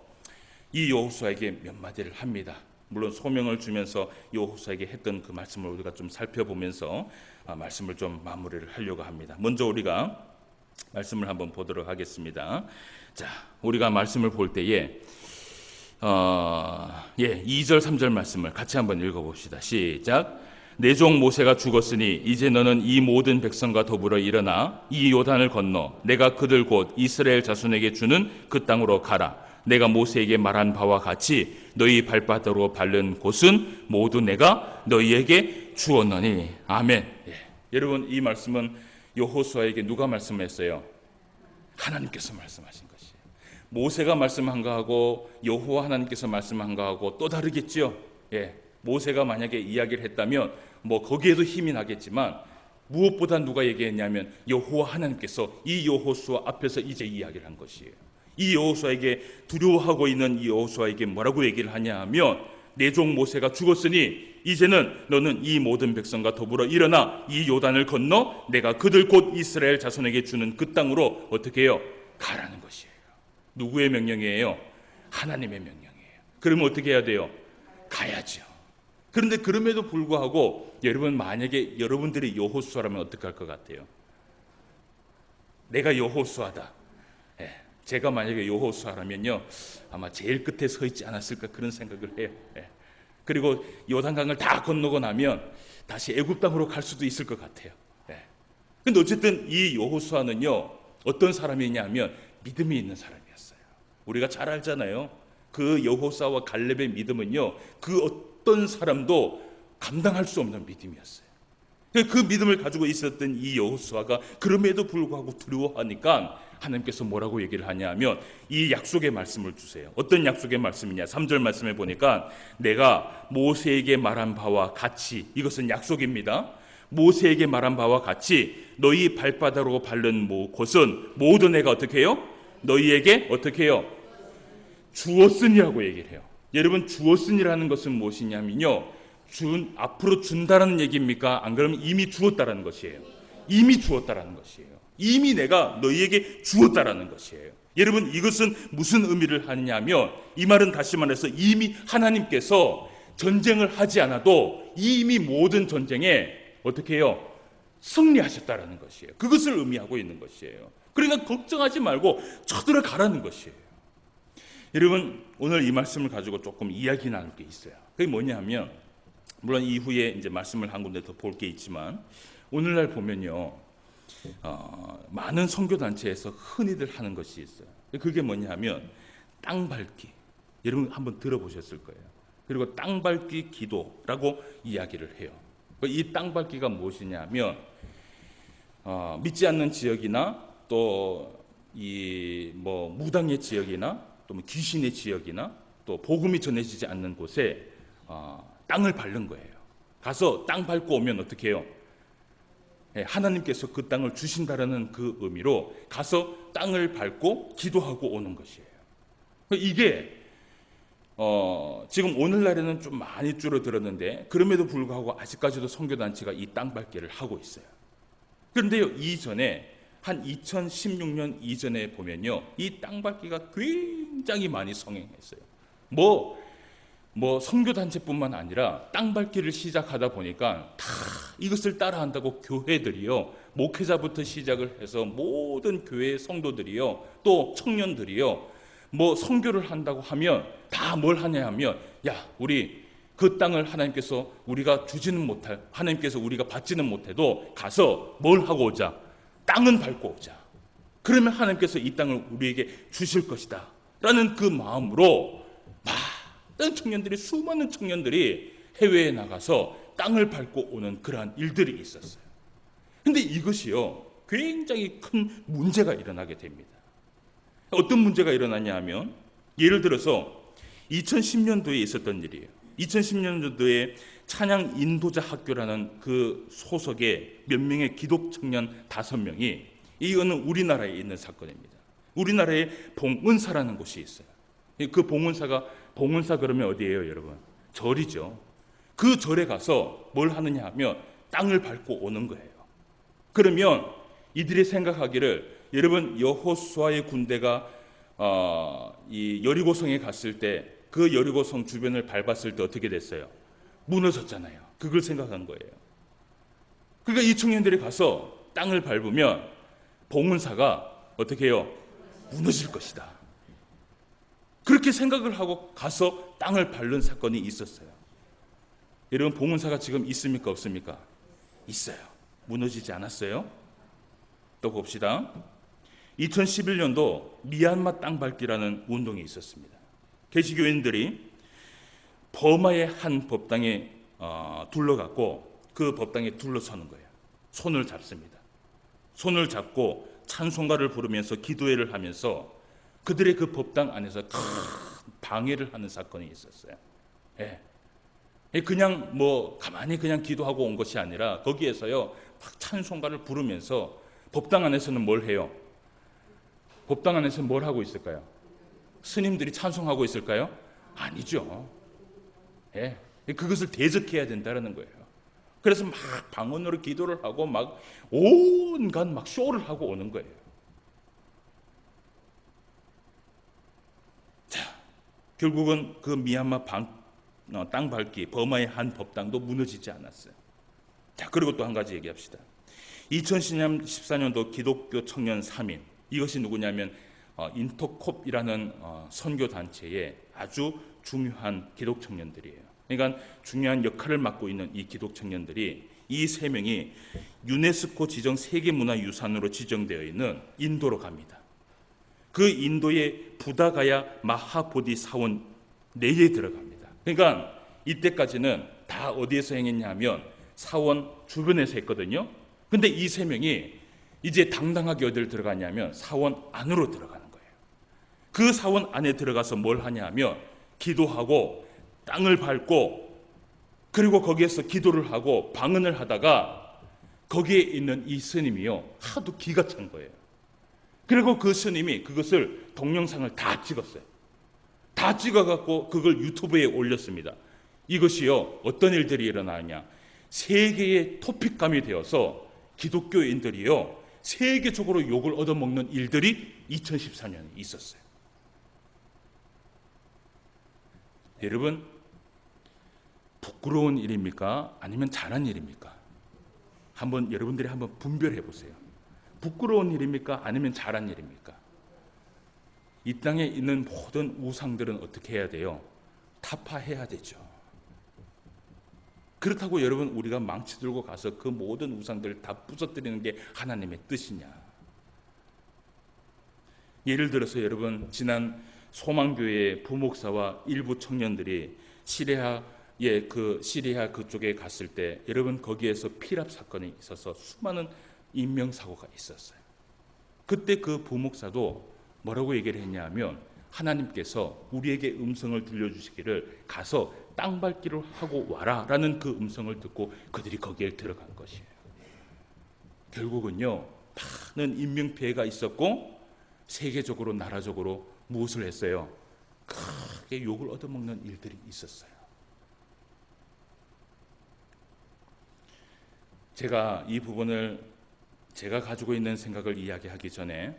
이 여호수아에게 몇 마디를 합니다. 물론 소명을 주면서 여호수아에게 했던 그 말씀을 우리가 좀 살펴보면서 말씀을 좀 마무리를 하려고 합니다. 먼저 우리가 말씀을 한번 보도록 하겠습니다. 자, 우리가 말씀을 볼 때에 2절 3절 말씀을 같이 한번 읽어봅시다. 시작. 내 종 모세가 죽었으니 이제 너는 이 모든 백성과 더불어 일어나 이 요단을 건너 내가 그들 곧 이스라엘 자손에게 주는 그 땅으로 가라. 내가 모세에게 말한 바와 같이 너희 발바닥으로 밟는 곳은 모두 내가 너희에게 주었노니. 아멘. 여러분, 이 말씀은 여호수아에게 누가 말씀했어요? 하나님께서 말씀하신 것이에요. 모세가 말씀한 거하고 여호와 하나님께서 말씀한 거하고 또 다르겠죠. 모세가 만약에 이야기를 했다면 뭐 거기에도 힘이 나겠지만 무엇보다 누가 얘기했냐면 여호와 하나님께서 이 여호수아 앞에서 이제 이야기를 한 것이에요. 이 여호수아에게 두려워하고 있는 이 여호수아에게 뭐라고 얘기를 하냐 하면 내 종 모세가 죽었으니 이제는 너는 이 모든 백성과 더불어 일어나 이 요단을 건너 내가 그들 곧 이스라엘 자손에게 주는 그 땅으로 어떻게 해요? 가라는 것이에요. 누구의 명령이에요? 하나님의 명령이에요. 그러면 어떻게 해야 돼요? 가야죠. 그런데 그럼에도 불구하고 여러분, 만약에 여러분들이 여호수아라면 어떻게 할 것 같아요? 내가 여호수아다. 제가 만약에 여호수아라면요 아마 제일 끝에 서 있지 않았을까 그런 생각을 해요. 그리고 요단강을 다 건너고 나면 다시 애굽 땅으로 갈 수도 있을 것 같아요. 근데 어쨌든 이 여호수아는요 어떤 사람이냐면 믿음이 있는 사람이었어요. 우리가 잘 알잖아요. 그 여호수아와 갈렙의 믿음은요 그 어떤 사람도 감당할 수 없는 믿음이었어요. 그 믿음을 가지고 있었던 이 여호수아가 그럼에도 불구하고 두려워하니까 하나님께서 뭐라고 얘기를 하냐면 이 약속의 말씀을 주세요. 어떤 약속의 말씀이냐? 3절 말씀에 보니까 내가 모세에게 말한 바와 같이, 이것은 약속입니다. 모세에게 말한 바와 같이 너희 발바닥으로 밟는 곳은 모두 내가 어떻게 해요? 너희에게 어떻게 해요? 주었으니라고 얘기를 해요. 여러분, 주었으니라는 것은 무엇이냐면요 앞으로 준다라는 얘기입니까? 안 그러면 이미 주었다라는 것이에요. 이미 주었다라는 것이에요. 이미 내가 너희에게 주었다라는 것이에요. 여러분, 이것은 무슨 의미를 하느냐면 이 말은 다시 말해서 이미 하나님께서 전쟁을 하지 않아도 이미 모든 전쟁에 어떻게 해요? 승리하셨다라는 것이에요. 그것을 의미하고 있는 것이에요. 그러니까 걱정하지 말고 쳐들어가라는 것이에요. 여러분, 오늘 이 말씀을 가지고 조금 이야기 나눌 게 있어요. 그게 뭐냐 하면, 물론 이후에 이제 말씀을 한 군데 더 볼 게 있지만, 오늘날 보면요, 많은 선교단체에서 흔히들 하는 것이 있어요. 그게 뭐냐 하면 땅 밟기. 여러분 한번 들어보셨을 거예요. 그리고 땅 밟기 기도라고 이야기를 해요. 이 땅 밟기가 무엇이냐면 믿지 않는 지역이나 또 이 뭐 무당의 지역이나 또 뭐 귀신의 지역이나 또 복음이 전해지지 않는 곳에 땅을 밟는 거예요. 가서 땅 밟고 오면 어떻게 해요? 하나님께서 그 땅을 주신다라는 그 의미로 가서 땅을 밟고 기도하고 오는 것이에요. 이게 지금 오늘날에는 좀 많이 줄어들었는데 그럼에도 불구하고 아직까지도 선교단체가 이 땅 밟기를 하고 있어요. 그런데요, 이전에 한 2016년 이전에 보면요, 이 땅 밟기가 굉장히 많이 성행했어요. 뭐 선교단체뿐만 아니라 땅 밟기를 시작하다 보니까 다 이것을 따라한다고 교회들이요, 목회자부터 시작을 해서 모든 교회 성도들이요, 또 청년들이요, 뭐 선교를 한다고 하면 다 뭘 하냐 하면, 야, 우리 그 땅을 하나님께서 우리가 주지는 못할, 하나님께서 우리가 받지는 못해도 가서 뭘 하고 오자? 땅은 밟고 오자. 그러면 하나님께서 이 땅을 우리에게 주실 것이다 라는 그 마음으로 많은 청년들이, 수많은 청년들이 해외에 나가서 땅을 밟고 오는 그러한 일들이 있었어요. 근데 이것이요, 굉장히 큰 문제가 일어나게 됩니다. 어떤 문제가 일어나냐 하면, 예를 들어서 2010년도에 있었던 일이에요. 2010년도에 찬양 인도자 학교라는 그 소속의 몇 명의 기독 청년 5명이, 이거는 우리나라에 있는 사건입니다. 우리나라에 봉은사라는 곳이 있어요. 그 봉은사 그러면 어디예요, 여러분? 절이죠. 그 절에 가서 뭘 하느냐 하면 땅을 밟고 오는 거예요. 그러면 이들이 생각하기를, 여러분, 여호수아의 군대가 이 여리고성에 갔을 때 그 여리고성 주변을 밟았을 때 어떻게 됐어요? 무너졌잖아요. 그걸 생각한 거예요. 그러니까 이 청년들이 가서 땅을 밟으면 봉은사가 어떻게 해요? 무너질 것이다. 그렇게 생각을 하고 가서 땅을 밟는 사건이 있었어요. 여러분, 봉은사가 지금 있습니까, 없습니까? 있어요. 무너지지 않았어요. 또 봅시다. 2011년도 미얀마 땅 밟기라는 운동이 있었습니다. 개시교인들이 버마의 한 법당에 둘러갔고 그 법당에 둘러서는 거예요. 손을 잡습니다. 손을 잡고 찬송가를 부르면서 기도회를 하면서 그들의 그 법당 안에서 큰 방해를 하는 사건이 있었어요. 예. 그냥 뭐 가만히 그냥 기도하고 온 것이 아니라 거기에서요, 막 찬송가를 부르면서 법당 안에서는 뭘 해요? 법당 안에서는 뭘 하고 있을까요? 스님들이 찬송하고 있을까요? 아니죠. 예. 그것을 대적해야 된다는 거예요. 그래서 막 방언으로 기도를 하고 막 온갖 막 쇼를 하고 오는 거예요. 자, 결국은 그 미얀마 땅 밟기, 버마의 한 법당도 무너지지 않았어요. 자, 그리고 또 한 가지 얘기합시다. 2014년도 기독교 청년 3인, 이것이 누구냐면 인터콥이라는 선교단체의 아주 중요한 기독 청년들이에요. 그러니까 중요한 역할을 맡고 있는 이 기독 청년들이, 이 3명이 유네스코 지정 세계문화유산으로 지정되어 있는 인도로 갑니다. 그 인도의 부다가야 마하보디 사원 내에 들어갑니다. 그러니까 이때까지는 다 어디에서 행했냐면 사원 주변에서 했거든요. 근데 이 3명이 이제 당당하게 어디를 들어가냐면 사원 안으로 들어가는 거예요. 그 사원 안에 들어가서 뭘 하냐 하면 기도하고 땅을 밟고, 그리고 거기에서 기도를 하고 방언을 하다가 거기에 있는 이 스님이요, 하도 기가 찬 거예요. 그리고 그 스님이 그것을 동영상을 다 찍었어요. 다 찍어갖고 그걸 유튜브에 올렸습니다. 이것이요, 어떤 일들이 일어나냐, 세계의 토픽감이 되어서 기독교인들이요, 세계적으로 욕을 얻어먹는 일들이 2014년에 있었어요. 여러분, 부끄러운 일입니까? 아니면 잘한 일입니까? 여러분들이 한번 분별해 보세요. 부끄러운 일입니까? 아니면 잘한 일입니까? 이 땅에 있는 모든 우상들은 어떻게 해야 돼요? 타파해야 되죠. 그렇다고 여러분 우리가 망치 들고 가서 그 모든 우상들을 다 부서뜨리는 게 하나님의 뜻이냐? 예를 들어서 여러분 지난 소망교회 부목사와 일부 청년들이 시리아 그쪽에 갔을 때 여러분 거기에서 피랍 사건이 있어서 수많은 인명사고가 있었어요. 그때 그 부목사도 뭐라고 얘기를 했냐면 하나님께서 우리에게 음성을 들려주시기를 가서 땅 밟기를 하고 와라 라는 그 음성을 듣고 그들이 거기에 들어간 것이에요. 결국은요 많은 인명피해가 있었고 세계적으로 나라적으로 무엇을 했어요? 크게 욕을 얻어먹는 일들이 있었어요. 제가 이 부분을 제가 가지고 있는 생각을 이야기하기 전에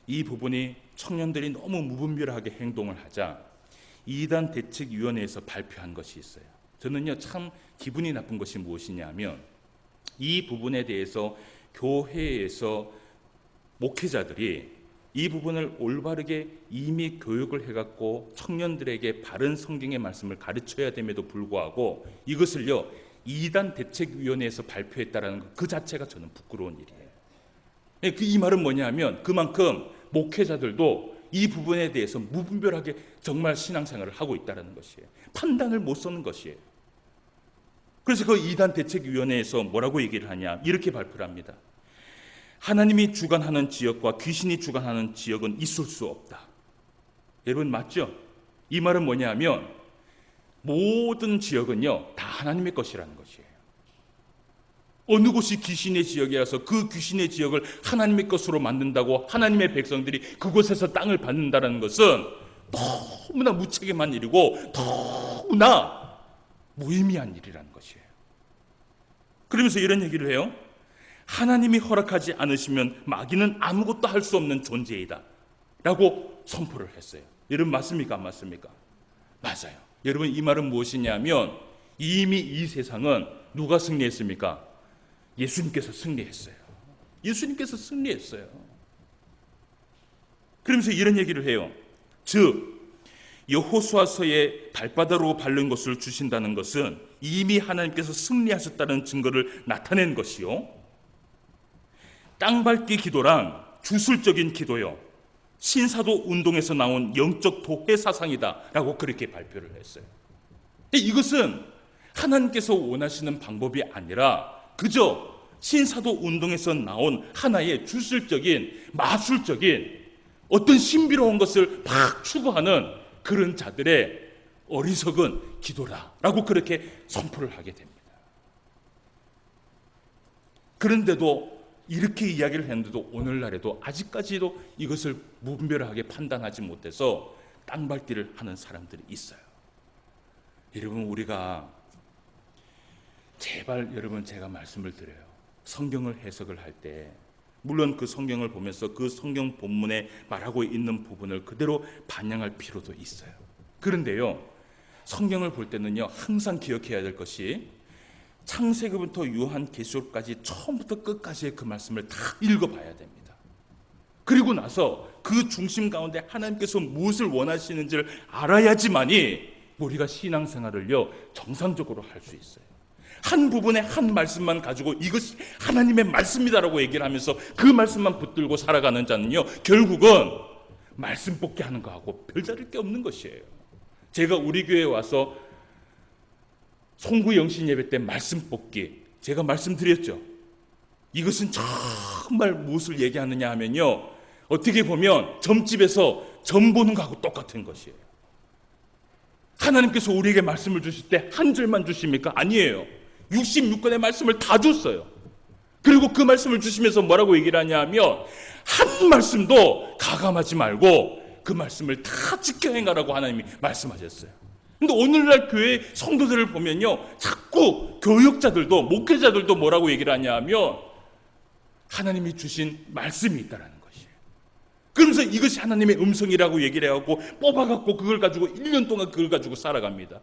이 부분이 청년들이 너무 무분별하게 행동을 하자 이단 대책위원회에서 발표한 것이 있어요. 저는요 참 기분이 나쁜 것이 무엇이냐면 이 부분에 대해서 교회에서 목회자들이 이 부분을 올바르게 이미 교육을 해갖고 청년들에게 바른 성경의 말씀을 가르쳐야 됨에도 불구하고 이것을요 이단 대책위원회에서 발표했다라는 것 그 자체가 저는 부끄러운 일이에요. 이 말은 뭐냐면 그만큼 목회자들도 이 부분에 대해서 무분별하게 정말 신앙생활을 하고 있다는 것이에요. 판단을 못 서는 것이에요. 그래서 그 이단 대책위원회에서 뭐라고 얘기를 하냐 이렇게 발표를 합니다. 하나님이 주관하는 지역과 귀신이 주관하는 지역은 있을 수 없다. 여러분 맞죠? 이 말은 뭐냐면 모든 지역은요 다 하나님의 것이라는 것이에요. 어느 곳이 귀신의 지역이라서 그 귀신의 지역을 하나님의 것으로 만든다고 하나님의 백성들이 그곳에서 땅을 받는다는 것은 너무나 무책임한 일이고 너무나 무의미한 일이라는 것이에요. 그러면서 이런 얘기를 해요. 하나님이 허락하지 않으시면 마귀는 아무것도 할 수 없는 존재이다 라고 선포를 했어요. 여러분 맞습니까? 안 맞습니까? 맞아요. 여러분 이 말은 무엇이냐면 이미 이 세상은 누가 승리했습니까? 예수님께서 승리했어요. 예수님께서 승리했어요. 그러면서 이런 얘기를 해요. 즉 여호수아서의 발바닥으로 밟는 것을 주신다는 것은 이미 하나님께서 승리하셨다는 증거를 나타낸 것이요. 땅밟기 기도란 주술적인 기도요. 신사도 운동에서 나온 영적 도회 사상이다라고 그렇게 발표를 했어요. 이것은 하나님께서 원하시는 방법이 아니라 그저 신사도 운동에서 나온 하나의 주술적인 마술적인 어떤 신비로운 것을 막 추구하는 그런 자들의 어리석은 기도라라고 그렇게 선포를 하게 됩니다. 그런데도 이렇게 이야기를 했는데도 오늘날에도 아직까지도 이것을 무분별하게 판단하지 못해서 땅밟기를 하는 사람들이 있어요. 여러분 우리가 제발 여러분 제가 말씀을 드려요. 성경을 해석을 할 때 물론 그 성경을 보면서 그 성경 본문에 말하고 있는 부분을 그대로 반영할 필요도 있어요. 그런데요 성경을 볼 때는요 항상 기억해야 될 것이 창세기부터 요한계시록까지 처음부터 끝까지의 그 말씀을 다 읽어봐야 됩니다. 그리고 나서 그 중심 가운데 하나님께서 무엇을 원하시는지를 알아야지만이 우리가 신앙생활을요 정상적으로 할 수 있어요. 한 부분의 한 말씀만 가지고 이것이 하나님의 말씀이다라고 얘기를 하면서 그 말씀만 붙들고 살아가는 자는요 결국은 말씀 뽑기 하는 거하고 별다를 게 없는 것이에요. 제가 우리 교회에 와서 송구 영신 예배 때 말씀 뽑기 제가 말씀드렸죠. 이것은 정말 무엇을 얘기하느냐 하면요 어떻게 보면 점집에서 점 보는 거하고 똑같은 것이에요. 하나님께서 우리에게 말씀을 주실 때 한 줄만 주십니까? 아니에요. 66권의 말씀을 다 줬어요. 그리고 그 말씀을 주시면서 뭐라고 얘기를 하냐면 한 말씀도 가감하지 말고 그 말씀을 다 지켜 행하라고 하나님이 말씀하셨어요. 근데 오늘날 교회 성도들을 보면요 자꾸 교육자들도 목회자들도 뭐라고 얘기를 하냐면 하나님이 주신 말씀이 있다라는 것이에요. 그러면서 이것이 하나님의 음성이라고 얘기를 하고 뽑아갖고 그걸 가지고 1년 동안 그걸 가지고 살아갑니다.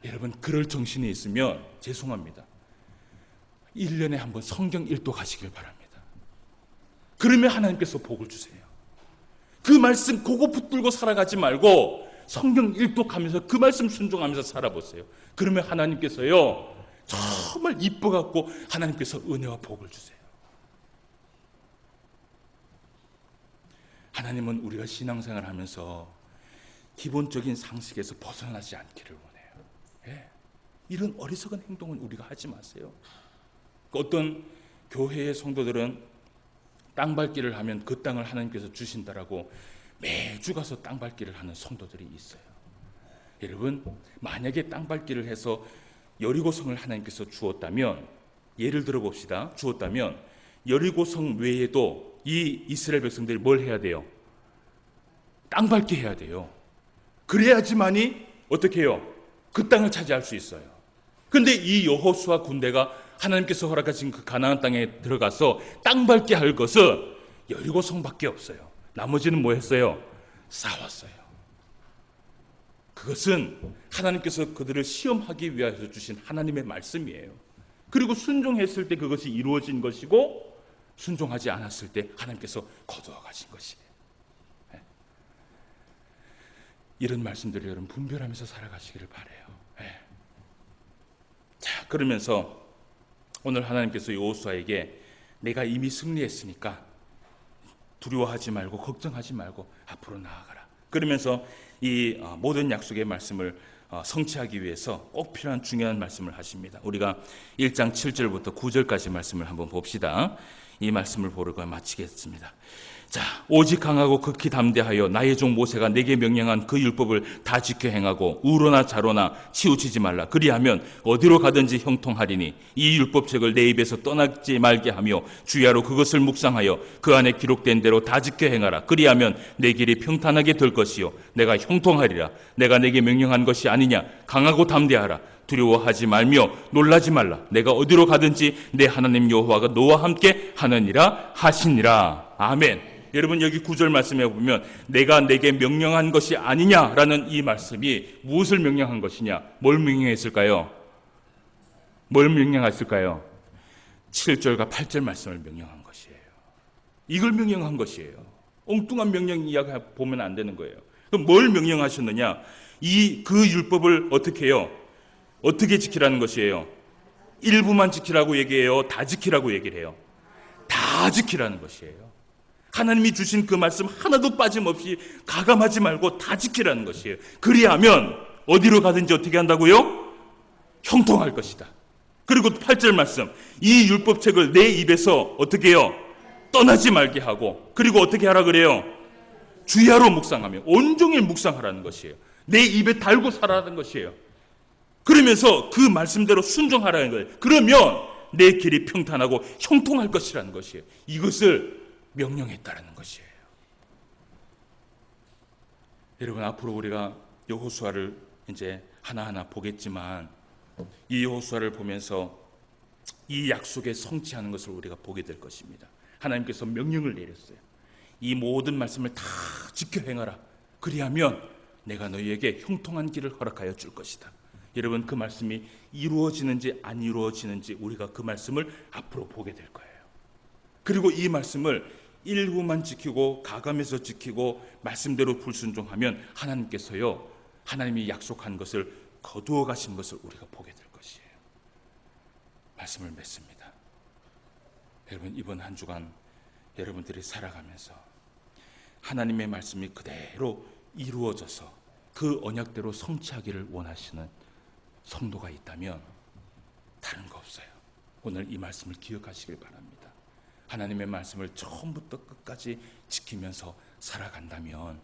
여러분 그럴 정신이 있으면 죄송합니다. 1년에 한번 성경 읽도 가시길 바랍니다. 그러면 하나님께서 복을 주세요. 그 말씀 그거 붙들고 살아가지 말고 성경 일독하면서 그 말씀 순종하면서 살아보세요. 그러면 하나님께서요 정말 이뻐갖고 하나님께서 은혜와 복을 주세요. 하나님은 우리가 신앙생활을 하면서 기본적인 상식에서 벗어나지 않기를 원해요. 예. 이런 어리석은 행동은 우리가 하지 마세요. 어떤 교회의 성도들은 땅 밟기를 하면 그 땅을 하나님께서 주신다라고 매주 가서 땅 밟기를 하는 성도들이 있어요. 여러분, 만약에 땅 밟기를 해서 여리고성을 하나님께서 주었다면, 예를 들어 봅시다. 주었다면 여리고성 외에도 이 이스라엘 백성들이 뭘 해야 돼요? 땅 밟기 해야 돼요. 그래야지만이 어떻게 해요? 그 땅을 차지할 수 있어요. 근데 이 여호수아 군대가 하나님께서 허락하신 그 가나안 땅에 들어가서 땅 밟게 할 것은 여리고성밖에 없어요. 나머지는 뭐 했어요? 싸웠어요. 그것은 하나님께서 그들을 시험하기 위해서 주신 하나님의 말씀이에요. 그리고 순종했을 때 그것이 이루어진 것이고, 순종하지 않았을 때 하나님께서 거두어 가신 것이에요. 네. 이런 말씀들을 여러분 분별하면서 살아가시기를 바라요. 네. 자, 그러면서 오늘 하나님께서 여호수아에게 내가 이미 승리했으니까 두려워하지 말고 걱정하지 말고 앞으로 나아가라. 그러면서 이 모든 약속의 말씀을 성취하기 위해서 꼭 필요한 중요한 말씀을 하십니다. 우리가 1장 7절부터 9절까지 말씀을 한번 봅시다. 이 말씀을 보르고 마치겠습니다. 자, 오직 강하고 극히 담대하여 나의 종 모세가 내게 명령한 그 율법을 다 지켜 행하고 우로나 자로나 치우치지 말라. 그리하면 어디로 가든지 형통하리니 이 율법책을 내 입에서 떠나지 말게 하며 주야로 그것을 묵상하여 그 안에 기록된 대로 다 지켜 행하라. 그리하면 내 길이 평탄하게 될 것이요 내가 형통하리라. 내가 내게 명령한 것이 아니냐. 강하고 담대하라. 두려워하지 말며 놀라지 말라. 내가 어디로 가든지 내 하나님 여호와가 너와 함께 하느니라 하시니라. 아멘. 여러분, 여기 9절 말씀에 보면 내가 내게 명령한 것이 아니냐라는 이 말씀이 무엇을 명령한 것이냐? 뭘 명령했을까요? 뭘 명령했을까요? 7절과 8절 말씀을 명령한 것이에요. 이걸 명령한 것이에요. 엉뚱한 명령 이야기 보면 안 되는 거예요. 그럼 뭘 명령하셨느냐? 그 율법을 어떻게 해요? 어떻게 지키라는 것이에요? 일부만 지키라고 얘기해요? 다 지키라고 얘기를 해요? 다 지키라는 것이에요. 하나님이 주신 그 말씀 하나도 빠짐없이 가감하지 말고 다 지키라는 것이에요. 그리하면 어디로 가든지 어떻게 한다고요? 형통할 것이다. 그리고 8절 말씀, 이 율법책을 내 입에서 어떻게 해요? 떠나지 말게 하고, 그리고 어떻게 하라 그래요? 주야로 묵상하며 온종일 묵상하라는 것이에요. 내 입에 달고 살아라는 것이에요. 그러면서 그 말씀대로 순종하라는 거예요. 그러면 내 길이 평탄하고 형통할 것이라는 것이에요. 이것을 명령했다라는 것이에요. 여러분, 앞으로 우리가 여호수아를 이제 하나하나 보겠지만 이 여호수아를 보면서 이 약속에 성취하는 것을 우리가 보게 될 것입니다. 하나님께서 명령을 내렸어요. 이 모든 말씀을 다 지켜 행하라. 그리하면 내가 너희에게 형통한 길을 허락하여 줄 것이다. 여러분, 그 말씀이 이루어지는지 안 이루어지는지 우리가 그 말씀을 앞으로 보게 될 거예요. 그리고 이 말씀을 일부만 지키고 가감해서 지키고 말씀대로 불순종하면 하나님께서요, 하나님이 약속한 것을 거두어 가신 것을 우리가 보게 될 것이에요. 말씀을 맺습니다. 여러분, 이번 한 주간 여러분들이 살아가면서 하나님의 말씀이 그대로 이루어져서 그 언약대로 성취하기를 원하시는 성도가 있다면 다른 거 없어요. 오늘 이 말씀을 기억하시길 바랍니다. 하나님의 말씀을 처음부터 끝까지 지키면서 살아간다면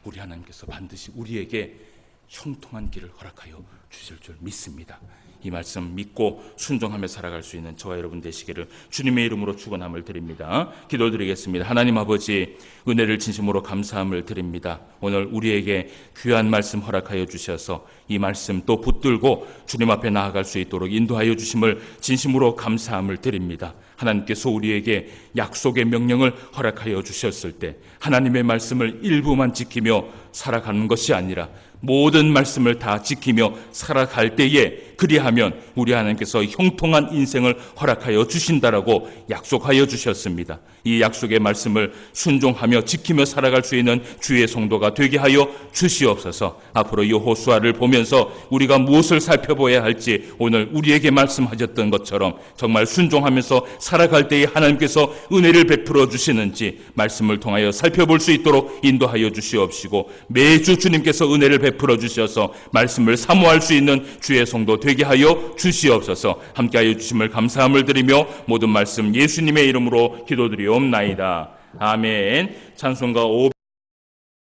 우리 하나님께서 반드시 우리에게 형통한 길을 허락하여 주실 줄 믿습니다. 이 말씀 믿고 순종하며 살아갈 수 있는 저와 여러분 되시기를 주님의 이름으로 축원함을 드립니다. 기도드리겠습니다. 하나님 아버지, 은혜를 진심으로 감사함을 드립니다. 오늘 우리에게 귀한 말씀 허락하여 주셔서 이 말씀 또 붙들고 주님 앞에 나아갈 수 있도록 인도하여 주심을 진심으로 감사함을 드립니다. 하나님께서 우리에게 약속의 명령을 허락하여 주셨을 때 하나님의 말씀을 일부만 지키며 살아가는 것이 아니라 모든 말씀을 다 지키며 살아갈 때에 그리하면 우리 하나님께서 형통한 인생을 허락하여 주신다라고 약속하여 주셨습니다. 이 약속의 말씀을 순종하며 지키며 살아갈 수 있는 주의 성도가 되게 하여 주시옵소서. 앞으로 여호수아를 보면서 우리가 무엇을 살펴봐야 할지 오늘 우리에게 말씀하셨던 것처럼 정말 순종하면서 살아갈 때에 하나님께서 은혜를 베풀어 주시는지 말씀을 통하여 살펴볼 수 있도록 인도하여 주시옵시고, 매주 주님께서 은혜를 베풀어 주셔서 말씀을 사모할 수 있는 주의 성도 되게 하여 주시옵소서. 함께하여 주심을 감사함을 드리며 모든 말씀 예수님의 이름으로 기도드리옵나이다. 아멘. 찬송가 5